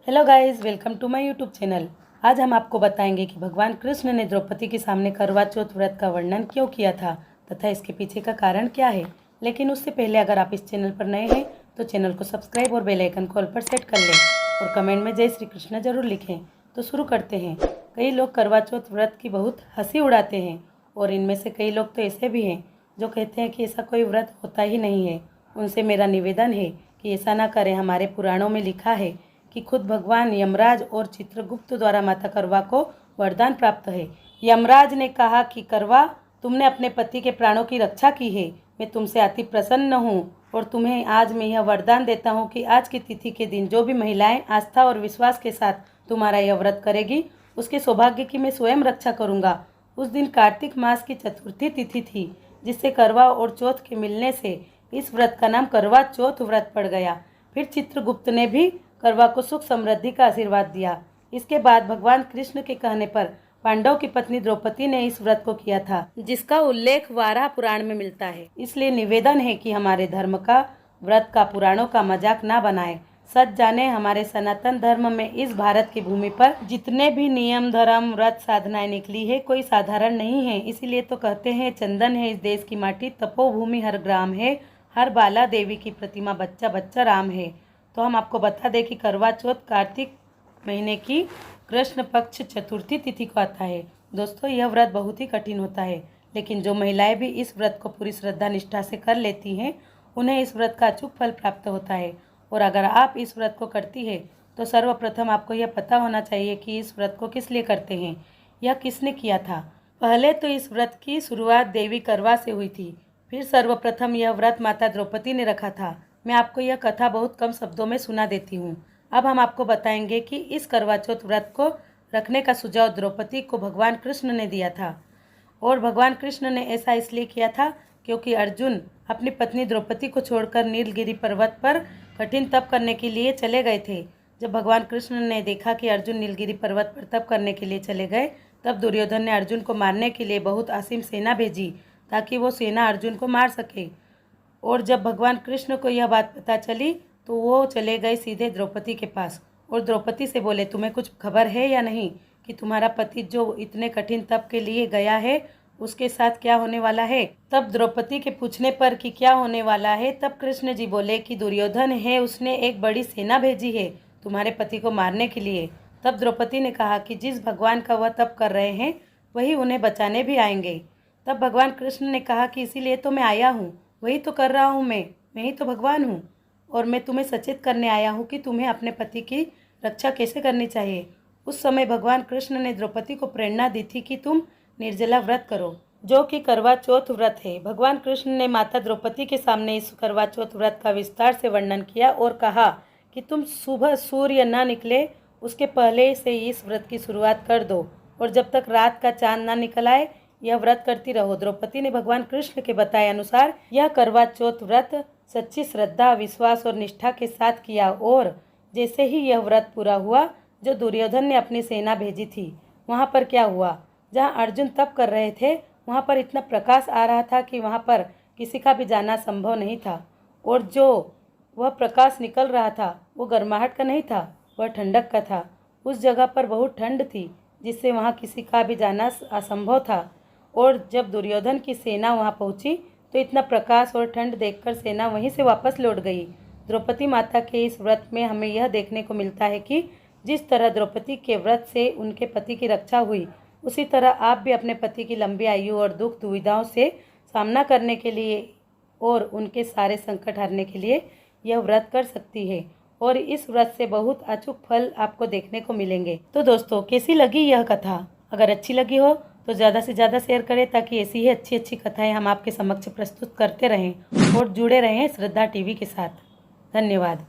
Hello guys, welcome to my YouTube channel. आज हम आपको बताएंगे कि भगवान कृष्ण ने द्रौपदी के सामने करवा चौथ व्रत का वर्णन क्यों किया था तथा इसके पीछे का कारण क्या है। लेकिन उससे पहले अगर आप इस चैनल पर नए हैं तो चैनल को सब्सक्राइब और बेल आइकन को ऑल पर सेट कर लें और कमेंट में जय श्री कृष्ण जरूर लिखें। तो शुरू करते हैं। कई लोग करवा चौथ व्रत की बहुत हंसी उड़ाते हैं और इनमें से कई लोग तो ऐसे भी हैं जो कहते हैं कि ऐसा कोई व्रत होता ही नहीं है। उनसे मेरा निवेदन है कि ऐसा ना करें। हमारे पुराणों में लिखा है कि खुद भगवान यमराज और चित्रगुप्त द्वारा माता करवा को वरदान प्राप्त है। यमराज ने कहा कि करवा, तुमने अपने पति के प्राणों की रक्षा की है। मैं तुमसे अति प्रसन्न हूँ और तुम्हें आज मैं यह वरदान देता हूँ कि आज की तिथि के दिन जो भी महिलाएं आस्था और विश्वास के साथ तुम्हारा यह व्रत करेगी उसके सौभाग्य की मैं स्वयं रक्षा करूँगा। उस दिन कार्तिक मास की चतुर्थी तिथि थी, जिससे करवा और चौथ के मिलने से इस व्रत का नाम करवा चौथ व्रत पड़ गया। फिर चित्रगुप्त ने भी करवा को सुख समृद्धि का आशीर्वाद दिया। इसके बाद भगवान कृष्ण के कहने पर पांडव की पत्नी द्रौपदी ने इस व्रत को किया था, जिसका उल्लेख वाराह पुराण में मिलता है। इसलिए निवेदन है कि हमारे धर्म का व्रत का पुराणों का मजाक ना बनाए। सच जाने, हमारे सनातन धर्म में इस भारत की भूमि पर जितने भी नियम, धर्म, व्रत, साधनाएं निकली है कोई साधारण नहीं है। इसीलिए तो कहते हैं, चंदन है इस देश की माटी, तपोभूमि हर ग्राम है, हर बाला देवी की प्रतिमा, बच्चा बच्चा राम है। तो हम आपको बता दें कि करवा चौथ कार्तिक महीने की कृष्ण पक्ष चतुर्थी तिथि को आता है। दोस्तों, यह व्रत बहुत ही कठिन होता है, लेकिन जो महिलाएं भी इस व्रत को पूरी श्रद्धा निष्ठा से कर लेती हैं उन्हें इस व्रत का अचूक फल प्राप्त होता है। और अगर आप इस व्रत को करती है तो सर्वप्रथम आपको यह पता होना चाहिए कि इस व्रत को किस लिए करते हैं, यह किसने किया था। पहले तो इस व्रत की शुरुआत देवी करवा से हुई थी। फिर सर्वप्रथम यह व्रत माता द्रौपदी ने रखा था। मैं आपको यह कथा बहुत कम शब्दों में सुना देती हूँ। अब हम आपको बताएंगे कि इस करवा चौथ व्रत को रखने का सुझाव द्रौपदी को भगवान कृष्ण ने दिया था। और भगवान कृष्ण ने ऐसा इसलिए किया था क्योंकि अर्जुन अपनी पत्नी द्रौपदी को छोड़कर नीलगिरी पर्वत पर कठिन तप करने के लिए चले गए थे। जब भगवान कृष्ण ने देखा कि अर्जुन नीलगिरी पर्वत पर तप करने के लिए चले गए, तब दुर्योधन ने अर्जुन को मारने के लिए बहुत असीम सेना भेजी ताकि वो सेना अर्जुन को मार सके। और जब भगवान कृष्ण को यह बात पता चली तो वो चले गए सीधे द्रौपदी के पास और द्रौपदी से बोले, तुम्हें कुछ खबर है या नहीं कि तुम्हारा पति जो इतने कठिन तप के लिए गया है उसके साथ क्या होने वाला है। तब द्रौपदी के पूछने पर कि क्या होने वाला है, तब कृष्ण जी बोले कि दुर्योधन है, उसने एक बड़ी सेना भेजी है तुम्हारे पति को मारने के लिए। तब द्रौपदी ने कहा कि जिस भगवान का वह तप कर रहे हैं वही उन्हें बचाने भी आएंगे। तब भगवान कृष्ण ने कहा कि इसीलिए तो मैं आया हूँ, वही तो कर रहा हूँ, मैं ही तो भगवान हूँ और मैं तुम्हें सचेत करने आया हूँ कि तुम्हें अपने पति की रक्षा कैसे करनी चाहिए। उस समय भगवान कृष्ण ने द्रौपदी को प्रेरणा दी थी कि तुम निर्जला व्रत करो, जो कि करवा चौथ व्रत है। भगवान कृष्ण ने माता द्रौपदी के सामने इस करवा चौथ व्रत का विस्तार से वर्णन किया और कहा कि तुम सुबह सूर्य न निकले उसके पहले से इस व्रत की शुरुआत कर दो और जब तक रात का चांद न निकल आए यह व्रत करती रहो। द्रौपदी ने भगवान कृष्ण के बताए अनुसार यह करवा चौथ व्रत सच्ची श्रद्धा, विश्वास और निष्ठा के साथ किया और जैसे ही यह व्रत पूरा हुआ, जो दुर्योधन ने अपनी सेना भेजी थी वहाँ पर क्या हुआ, जहाँ अर्जुन तप कर रहे थे वहाँ पर इतना प्रकाश आ रहा था कि वहाँ पर किसी का भी जाना संभव नहीं था। और जो वह प्रकाश निकल रहा था वो गर्माहट का नहीं था, वह ठंडक का था। उस जगह पर बहुत ठंड थी जिससे वहाँ किसी का भी जाना असंभव था। और जब दुर्योधन की सेना वहाँ पहुँची तो इतना प्रकाश और ठंड देखकर सेना वहीं से वापस लौट गई। द्रौपदी माता के इस व्रत में हमें यह देखने को मिलता है कि जिस तरह द्रौपदी के व्रत से उनके पति की रक्षा हुई, उसी तरह आप भी अपने पति की लंबी आयु और दुख दुविधाओं से सामना करने के लिए और उनके सारे संकट हरने के लिए यह व्रत कर सकती है और इस व्रत से बहुत अचूक फल आपको देखने को मिलेंगे। तो दोस्तों, कैसी लगी यह कथा? अगर अच्छी लगी हो तो ज़्यादा से ज़्यादा शेयर करें ताकि ऐसी ही अच्छी अच्छी कथाएं हम आपके समक्ष प्रस्तुत करते रहें और जुड़े रहें श्रद्धा टीवी के साथ। धन्यवाद।